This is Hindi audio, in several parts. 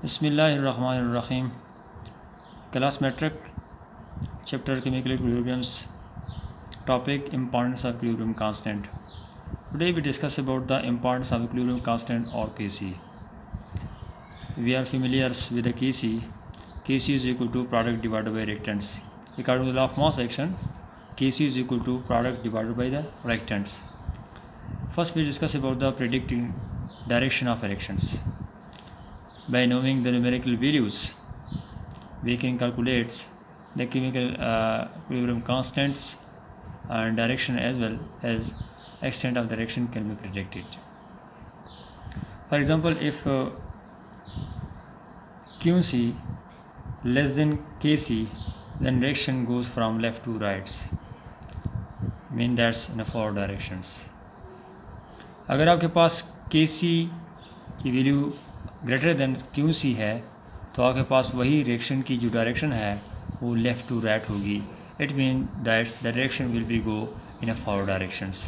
बिस्मिल्लाहिर्रहमानिर्रहीम। Class matric chapter chemical equilibriums topic importance of equilibrium constant. Today we discuss about the importance of equilibrium constant or Kc. We are familiar with the Kc. Kc is equal to product divided by reactants. According to the law of mass action, Kc is equal to product divided by the reactants. First we discuss about the predicting direction of reactions. By knowing the numerical values, we can calculate the chemical equilibrium constants and direction as well as extent of the reaction can be predicted. For example, if QC less than Kc, then reaction goes from left to right, mean that's in a forward directions. अगर आपके पास Kc की वैल्यू ग्रेटर देन QC है तो आपके पास वही रिएक्शन की जो डायरेक्शन है वो लेफ़्ट टू राइट होगी. It mean that's the direction will be go in a forward directions.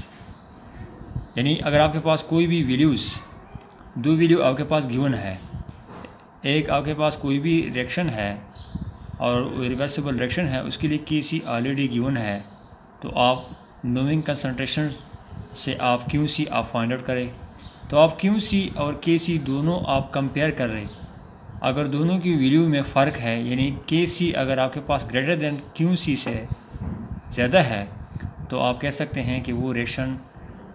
यानी अगर आपके पास कोई भी वैल्यूज़, दो वैल्यू आपके पास गिवन है, एक आपके पास कोई भी रिएक्शन है और रिवर्सिबल रिएक्शन है, उसके लिए Kc ऑलरेडी गिवन है, तो आप नोइंग कंसंट्रेशन से आप QC आप फाइंड आउट करें. तो आप QC और Kc दोनों आप कंपेयर कर रहे. अगर दोनों की वैल्यू में फ़र्क है, यानी Kc अगर आपके पास ग्रेटर देन QC से ज़्यादा है, तो आप कह सकते हैं कि वो रिएक्शन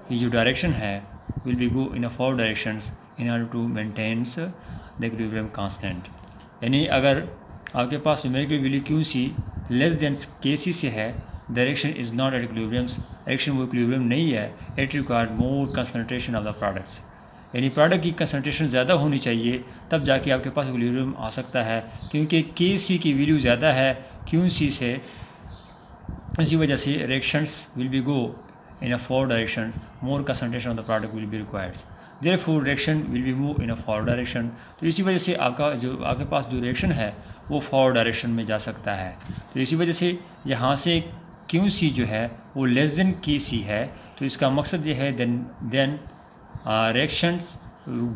की जो डायरेक्शन है will be go in a forward directions in order to maintains the equilibrium constant. यानी अगर आपके पास numerical value QC less than Kc से है, direction is not at equilibriums, direction वो इक्विलिब्रियम नहीं है. It required more concentration of the products, यानी प्रोडक्ट की कंसनट्रेशन ज़्यादा होनी चाहिए तब जाके आपके पास इक्विलिब्रियम आ सकता है. क्योंकि Kc की वैल्यू ज़्यादा है QC से, इसी वजह से reactions will be go in a forward direction, more concentration of the product will be required, therefore reaction will be move in a forward direction. तो इसी वजह से आपके पास जो रिएक्शन है वो फॉरवर्ड डायरेक्शन में जा सकता है. तो इसी वजह से यहाँ से QC जो है वो लेस देन Kc है, तो इसका मकसद ये है then reactions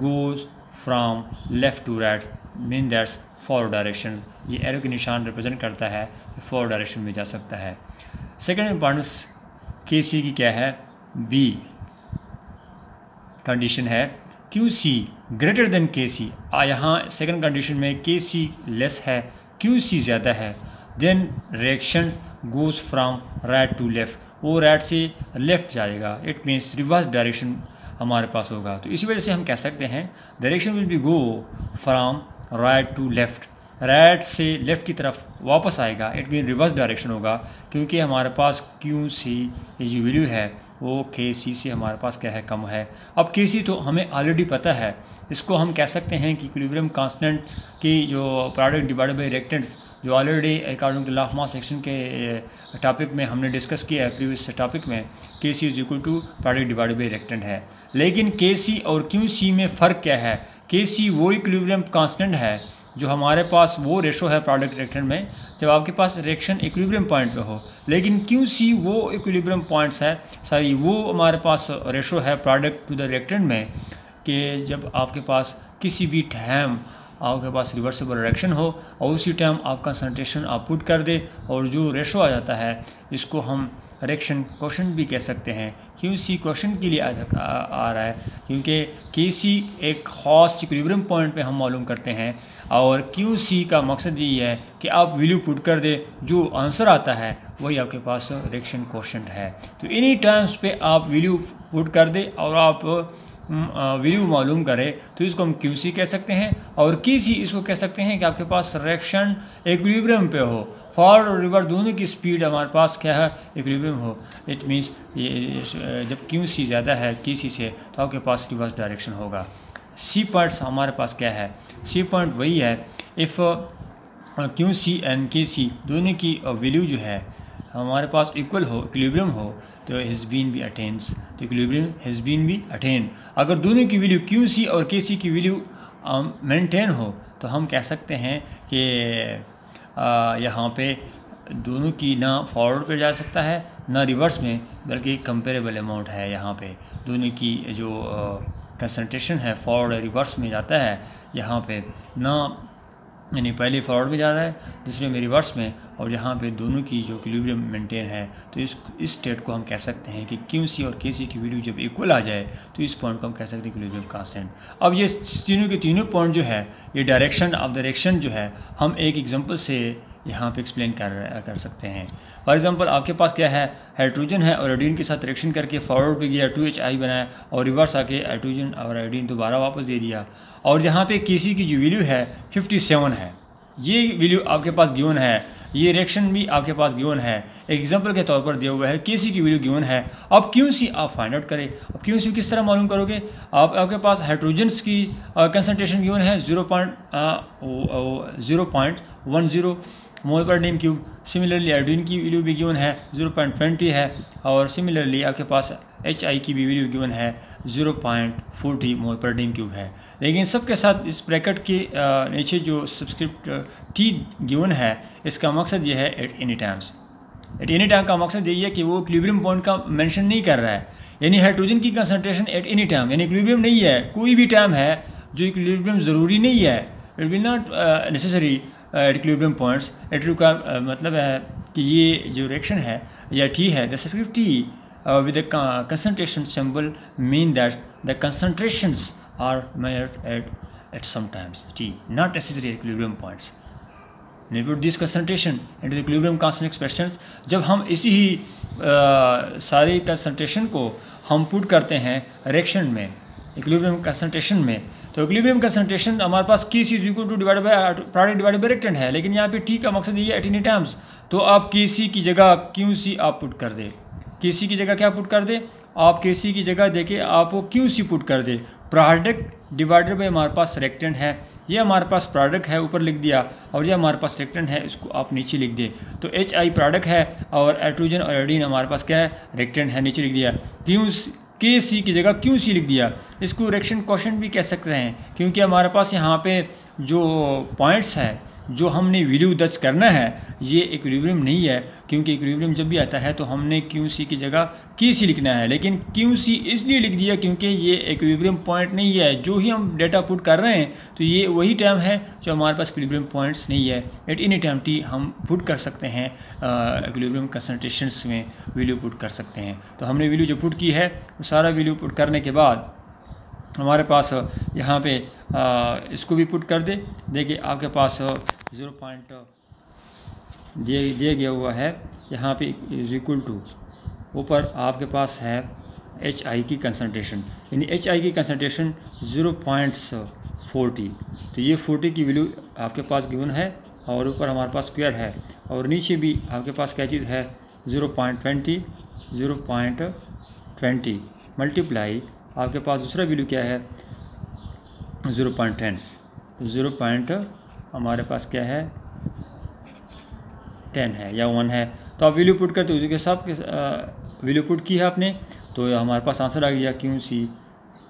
goes from left to right, mean that's forward direction. ये एरो के निशान रिप्रेजेंट करता है फॉरवर्ड डायरेक्शन में जा सकता है. सेकेंड इंपॉर्टेंस Kc की क्या है? बी कंडीशन है QC ग्रेटर देन Kc. यहाँ सेकेंड कंडीशन में Kc लेस है, QC ज़्यादा है, then reaction goes from right to left, वो राइट से लेफ़्ट जाएगा. इट मीन्स रिवर्स डायरेक्शन हमारे पास होगा. तो इसी वजह से हम कह सकते हैं direction will be go from right to left, right से लेफ़्ट की तरफ वापस आएगा. इट मीन रिवर्स डायरेक्शन होगा, क्योंकि हमारे पास QC ये जो वैल्यू है वो Kc से हमारे पास क्या है, कम है. अब Kc तो हमें ऑलरेडी पता है, इसको हम कह सकते हैं कि इक्विलिब्रियम कांस्टेंट की जो प्रोडक्ट डिवाइडेड बाय रिएक्टेंट्स जो already according to law of mass action के टॉपिक में हमने डिस्कस किया है प्रीवियस टॉपिक में, Kc is equal to product divided by reactant है. लेकिन Kc और QC में फ़र्क क्या है? Kc वो इक्विलिब्रियम कांस्टेंट है जो हमारे पास वो रेशो है प्रोडक्ट रिएक्टेंट में जब आपके पास रिएक्शन इक्विलिब्रियम पॉइंट पे हो. लेकिन QC वो इक्विलिब्रियम पॉइंट्स है, सॉरी वो हमारे पास रेशो है प्रोडक्ट टू द रिएक्टेंट में कि जब आपके पास किसी भी टाइम आपके पास रिवर्सिबल रिएक्शन हो और उसी टाइम आप कंसंट्रेशन आप पुट कर दे और जो रेशो आ जाता है इसको हम रिएक्शन क्वेश्चन भी कह सकते हैं. QC क्वेश्चन के लिए आ रहा है क्योंकि Kc एक ख़ास इक्विलिब्रियम पॉइंट पे हम मालूम करते हैं और QC का मकसद यही है कि आप वैल्यू पुट कर दे, जो आंसर आता है वही आपके पास रिएक्शन क्वेश्चन है. तो इन्हीं टाइम्स पे आप वैल्यू पुट कर दे और आप वैल्यू मालूम करें तो इसको हम QC कह सकते हैं. और Kc इसको कह सकते हैं कि आपके पास रिएक्शन इक्विलिब्रियम पे हो, फॉरवर्ड और रिवर्स दोनों की स्पीड हमारे पास क्या है, इक्विलिब्रियम हो. इट मीन्स ये जब QC ज़्यादा है Kc से तो आपके पास रिवर्स डायरेक्शन होगा. C पॉइंट्स हमारे पास क्या है? C पॉइंट वही है इफ़ QC एंड Kc दोनों की वैल्यू जो है हमारे पास इक्वल हो, इक्विलिब्रियम हो, तो हैज़ बीन बी अटेन्स, तो equilibrium has been be attain. अगर दोनों की वैल्यू QC और Kc की वैल्यू मेंटेन हो तो हम कह सकते हैं कि यहाँ पे दोनों की ना फॉरवर्ड पे जा सकता है ना रिवर्स में, बल्कि कंपेरेबल अमाउंट है. यहाँ पे दोनों की जो कंसंट्रेशन है फॉरवर्ड रिवर्स में जाता है, यहाँ पे ना यानी पहले फॉरवर्ड में जा रहा है, दूसरे में रिवर्स में, और यहाँ पे दोनों की जो इक्विलिब्रियम मेंटेन है, तो इस स्टेट को हम कह सकते हैं कि क्यू और के की वैल्यू जब इक्वल आ जाए तो इस पॉइंट को हम कह सकते हैं इक्विलिब्रियम कांस्टेंट। अब ये तीनों के तीनों पॉइंट जो है, ये डायरेक्शन ऑफ डायरेक्शन जो है, हम एक एग्जांपल से यहाँ पे एक्सप्लेन कर सकते हैं। फॉर एग्जांपल आपके पास क्या है, हाइड्रोजन है और आयोडीन के साथ रिएक्शन करके फॉरवर्ड पे गया 2Hi बनाया, और रिवर्स आके हाइड्रोजन और आयोडीन दोबारा वापस दे दिया, और यहाँ पे केसी की जो वैल्यू है 57 है। ये वैल्यू आपके पास गिवन है, ये रिएक्शन भी आपके पास गिवन है, एक एग्जांपल के तौर पर दिया हुआ है, केसी की वैल्यू गिवन है। अब क्यूसी आप फाइंड आउट करें। अब क्यूसी किस तरह मालूम करोगे, आपके पास हाइड्रोजन्स की कंसनट्रेशन गिवन है 0.10 मोल पर डेम क्यूब। सिमिलरली आयोडीन की वैल्यू भी गिवन है 0.20 है, और सिमिलरली आपके पास HI की भी वैल्यू गिवन है 0.40 मोल पर डेम क्यूब है। लेकिन सबके साथ इस ब्रैकेट के नीचे जो सब्सक्रिप्ट T गिवन है, इसका मकसद ये है at any times. At any time का मकसद यही है कि वो इक्विलिब्रियम पॉइंट का मेंशन नहीं कर रहा है, यानी हाइड्रोजन की कंसनट्रेशन एट एनी टाइम, यानी इक्विलिब्रियम नहीं है, कोई भी टाइम है जो इक्विलिब्रियम ज़रूरी नहीं है, it will not necessary equilibrium points. एट का मतलब है कि ये जो रिएक्शन है या T है, the subscript T with the concentration symbol mean that the concentrations are measured at sometimes T, not necessarily equilibrium points. We put this concentration into the equilibrium constant expressions. जब हम इसी ही सारी कंसनट्रेशन को हम पुट करते हैं रिएक्शन में, इक्विलिब्रियम कंसनट्रेशन में, तो इक्विलिब्रियम कंसनट्रेशन हमारे पास K C = divide by product divide by reactant है, लेकिन यहाँ पे T का मकसद ये है एट एनी टाइम्स। तो आप Kc की जगह QC आप पुट कर दे, Kc की जगह क्या पुट कर दे, आप Kc की जगह देके आप वो QC पुट कर दे। प्रोडक्ट डिवाइडेड बाय हमारे पास रिएक्टेंट है, ये हमारे पास प्रोडक्ट है ऊपर लिख दिया, और ये हमारे पास रिएक्टेंट है, इसको आप नीचे लिख दे। तो HI प्रोडक्ट है और हाइड्रोजन और आयोडीन हमारे पास क्या है, रिएक्टेंट है, नीचे लिख दिया। Kc की जगह QC लिख दिया। इसको रिएक्शन क्वोशिएंट भी कह सकते हैं, क्योंकि हमारे पास यहाँ पे जो पॉइंट्स है जो हमने वैल्यू दर्ज करना है ये इक्विलिब्रियम नहीं है, क्योंकि इक्विलिब्रियम जब भी आता है तो हमने QC की जगह KC लिखना है, लेकिन QC इसलिए लिख दिया क्योंकि ये इक्विलिब्रियम पॉइंट नहीं है। जो ही हम डेटा पुट कर रहे हैं तो ये वही टाइम है जो हमारे पास इक्विलिब्रियम पॉइंट्स नहीं है। एट एनी टाइम T हम पुट कर सकते हैं, इक्विलिब्रियम कंसनट्रेशंस में वैल्यू पुट कर सकते हैं। तो हमने वैल्यू जो पुट की है वो सारा वैल्यू पुट करने के बाद हमारे पास यहाँ पे इसको भी पुट कर दे। देखिए आपके पास 0 पॉइंट दिया गया हुआ है, यहाँ पे इज इक्वल टू ऊपर आपके पास है HI की कंसनट्रेशन, यानी HI की कंसनट्रेशन 0.40, तो ये 40 की वैल्यू आपके पास गिवन है, और ऊपर हमारे पास स्क्वायर है, और नीचे भी आपके पास क्या चीज़ है 0.20 मल्टीप्लाई आपके पास दूसरा वैल्यू क्या है 0.10 हमारे पास क्या है 10 है या 1 है। तो आप वैल्यू पुट करते हो उसके सब वैल्यू पुट की है आपने, तो हमारे पास आंसर आ गया QC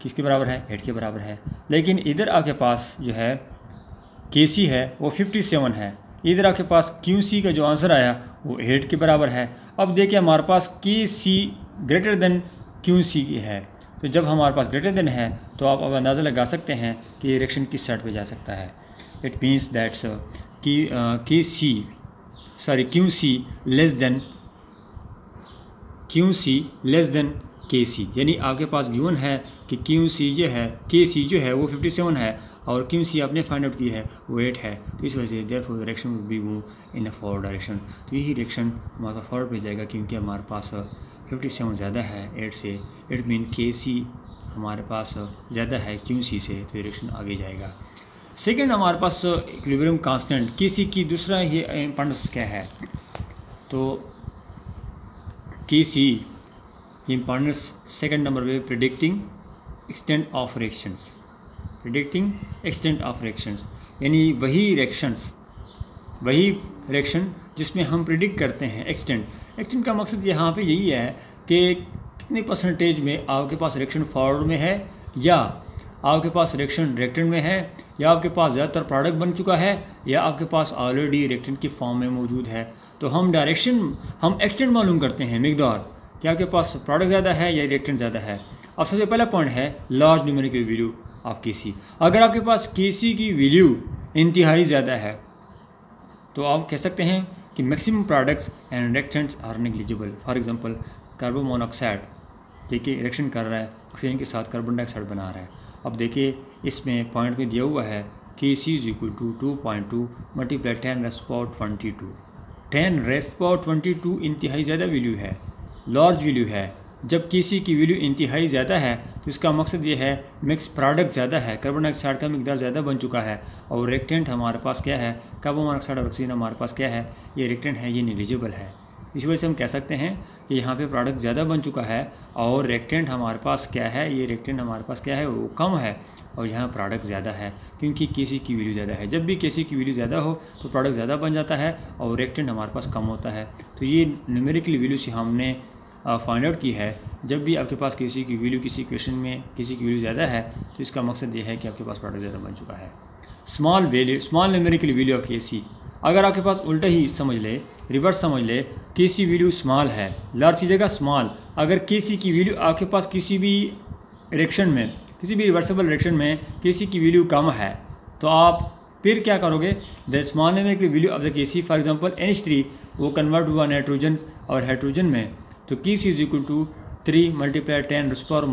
किसके बराबर है 8 के बराबर है। लेकिन इधर आपके पास जो है KC है वो 57 है, इधर आपके पास QC का जो आंसर आया वो 8 के बराबर है। अब देखिए हमारे पास KC ग्रेटर देन QC की है, तो जब हमारे पास ग्रेटर देन है तो आप अब अंदाज़ा लगा सकते हैं कि ये रिएक्शन किस साइड पे जा सकता है। इट मीन्स दैट्स कि QC लेस देन KC, यानी आपके पास गिवन है कि KC जो है वो 57 है और QC आपने फाइंड आउट की है वो 8 है, तो इस वजह से देयरफॉर डायरेक्शन वुड बी वो इन अ फॉरवर्ड डायरेक्शन। तो यही डायरेक्शन हमारा फॉरवर्ड पे जाएगा, क्योंकि हमारे पास 57 ज़्यादा है 8 से, इट मीन KC हमारे पास ज़्यादा है QC से, तो डायरेक्शन आगे जाएगा। सेकंड हमारे पास इक्विलिब्रियम कांस्टेंट KC की दूसरा ये इंपॉर्टेंस क्या है, तो KC की इंपॉर्टेंस सेकंड नंबर पे प्रिडिक्टिंग एक्सटेंट ऑफ रिएक्शंस, यानी वही रिएक्शन जिसमें हम प्रिडिक्ट करते हैं एक्सटेंट का मकसद यहाँ पे यही है कि कितने परसेंटेज में आपके पास रिएक्शन फॉरवर्ड में है, या आपके पास रिएक्शन रिएक्टेंट में है, या आपके पास ज़्यादातर प्रोडक्ट बन चुका है, या आपके पास ऑलरेडी रिएक्टेंट की फॉर्म में मौजूद है। तो हम एक्सटेंट मालूम करते हैं मिकदार कि आपके पास प्रोडक्ट ज़्यादा है या रिएक्टेंट ज़्यादा है। अब सबसे पहला पॉइंट है लार्ज न्यूमेरिकल वैल्यू। ऑफ के सी। अगर आपके पास के सी की वैल्यू इंतहाई ज़्यादा है तो आप कह सकते हैं कि maximum products and reactants are negligible. For example carbon monoxide देखिए रिएक्शन कर रहा है, ऑक्सीजन के साथ कार्बन डाइऑक्साइड बना रहा है। अब देखिए इसमें पॉइंट में दिया हुआ है कि सी इज इक्वल टू 2.2 मल्टीप्लाई 10⁻²22। 10⁻²22 इंतहाई ज़्यादा वैल्यू है, लार्ज वैल्यू है। जब किसी की वैल्यू इंतहाई ज़्यादा है तो इसका मकसद ये है मिक्स प्रोडक्ट ज़्यादा है, कार्बन डाइऑक्साइड का मिकदार ज़्यादा बन चुका है और रिएक्टेंट हमारे पास क्या है, कार्बन मोनोऑक्साइड और ऑक्सीजन हमारे पास क्या है, ये रिएक्टेंट है, ये नेग्लिजिबल है। इस वजह से हम कह सकते हैं कि यहाँ पे प्रोडक्ट ज़्यादा बन चुका है और रिएक्टेंट हमारे पास क्या है, ये रिएक्टेंट हमारे पास क्या है, वो कम है और यहाँ प्रोडक्ट ज़्यादा है क्योंकि केसी की वैल्यू ज़्यादा है। जब भी केसी की वैल्यू ज़्यादा हो तो प्रोडक्ट ज़्यादा बन जाता है और रिएक्टेंट हमारे पास कम होता है। तो ये न्यूमेरिकल वैल्यू से हमने फाइंड आउट की है। जब भी आपके पास केसी की वैल्यू किसी इक्वेशन में किसी की वैल्यू ज़्यादा है तो इसका मकसद ये है कि आपके पास प्रोडक्ट ज़्यादा बन चुका है। Small numerical value of KC, अगर आपके पास उल्टा ही समझ ले, रिवर्स समझ ले, केसी वैल्यू स्मॉल है, लार्ज की जगह स्मॉल। अगर केसी की वैल्यू आपके पास किसी भी रिएक्शन में, किसी भी रिवर्सिबल रिएक्शन में केसी की वैल्यू कम है तो आप फिर क्या करोगे, the small numerical value of the KC, for example NH3 वो कन्वर्ट हुआ नाइट्रोजन और हाइड्रोजन में, तो KC is equal to 3 multiply 10⁻⁻⁹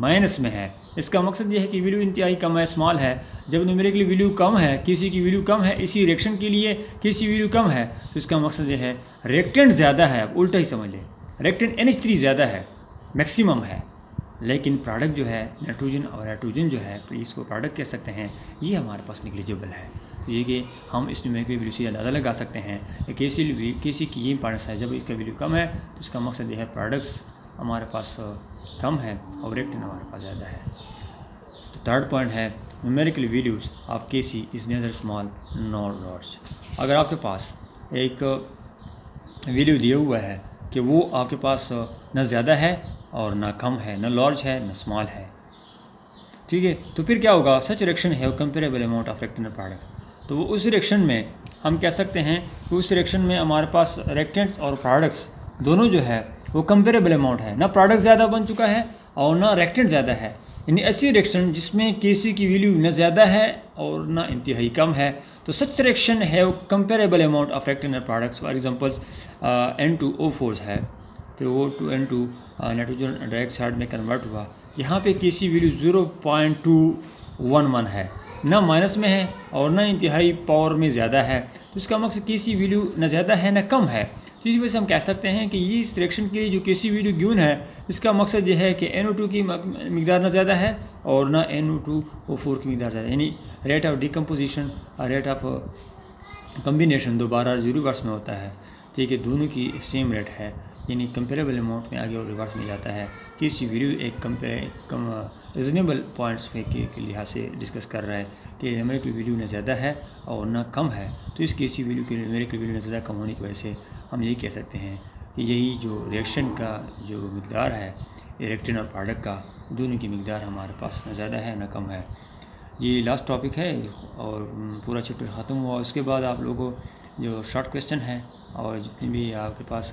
minus में है। इसका मकसद ये है कि वैल्यू इंतहाई कम है, स्मॉल है। जब न्यूमेरिकल वैल्यू कम है, किसी की वैल्यू कम है, इसी रिएक्शन के लिए किसी वैल्यू कम है तो इसका मकसद ये है रिएक्टेंट ज़्यादा है। अब उल्टा ही समझ लें, रिएक्टेंट NH3 ज़्यादा है, मैक्सिमम है, लेकिन प्रोडक्ट जो है नाइट्रोजन और हाइड्रोजन जो है, इसको प्रोडक्ट कह सकते हैं, ये हमारे पास नेग्लिजिबल है। तो ये कि हम इस न्यूमेरिकल वैल्यू से अंदाज़ा लगा सकते हैं कि केसी की ये इंपॉर्टेंस है। जब इसका वैल्यू कम है तो इसका मकसद ये है प्रोडक्ट्स हमारे पास कम है और रिएक्टेंट हमारे पास ज़्यादा है। तो थर्ड पॉइंट है numerical values of KC is neither small nor large. अगर आपके पास एक वैल्यू दिया हुआ है कि वो आपके पास न ज़्यादा है और ना कम है, न लार्ज है न स्मॉल है, ठीक है, तो फिर क्या होगा, सच रिएक्शन है comparable amount of reactant and product. तो उस रिएक्शन में हम कह सकते हैं कि उस रिएक्शन में हमारे पास रिएक्टेंट्स और प्रोडक्ट्स दोनों जो है वो कंपेरेबल अमाउंट है, ना प्रोडक्ट ज़्यादा बन चुका है और ना रिएक्टेंट ज़्यादा है। यानी ऐसी रिएक्शन जिसमें केसी की वैल्यू न ज़्यादा है और ना इंतहाई कम है, तो सच रिएक्शन है वो comparable amount of reactant and products. For examples N2O4 है तो वो 2N2 नाइट्रोजन डाइऑक्साइड में कन्वर्ट हुआ, यहाँ पे केसी वैल्यू 0.211 है, ना माइनस में है और ना इंतहाई पावर में ज़्यादा है। तो इसका मकसद केसी वैल्यू न ज़्यादा है न कम है। तो इस वजह से हम कह सकते हैं कि ये इस रिएक्शन के लिए जो केसी वैल्यू गिवन है, इसका मकसद ये है कि NO2 की मिकदार न ज़्यादा है और ना NO2O4 की मिकदार ज़्यादा है। यानी रेट ऑफ डिकम्पोजिशन और रेट ऑफ कम्बिनेशन दोबारा रिवर्स में होता है, ठीक है, दोनों की सेम रेट है, यानी कंपेरेबल अमाउंट में आगे और रिवर्स में जाता है। केसी वैल्यू एक रीजनेबल पॉइंट्स के लिहाज से डिस्कस कर रहा है कि न्यूमेरिकल वैल्यू न ज़्यादा है और ना कम है। तो इस केसी वैल्यू के न्यूमेरिकल वैल्यू न ज़्यादा कम होने की वजह से हम यही कह सकते हैं कि यही जो रिएक्शन का जो मिकदार है रिएक्टेंट और प्रोडक्ट का, दोनों की मिकदार हमारे पास न ज़्यादा है न कम है। ये लास्ट टॉपिक है और पूरा चैप्टर ख़त्म हुआ। उसके बाद आप लोगों को जो शॉर्ट क्वेश्चन है और जितनी भी आपके पास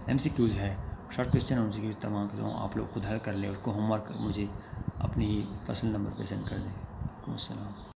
MCQs है, शॉर्ट क्वेश्चन और MCQs तमाम आप लोग खुद हल कर ले, उसको होमवर्क मुझे अपनी पसंद नंबर पे सेंड कर दें। अस्सलाम।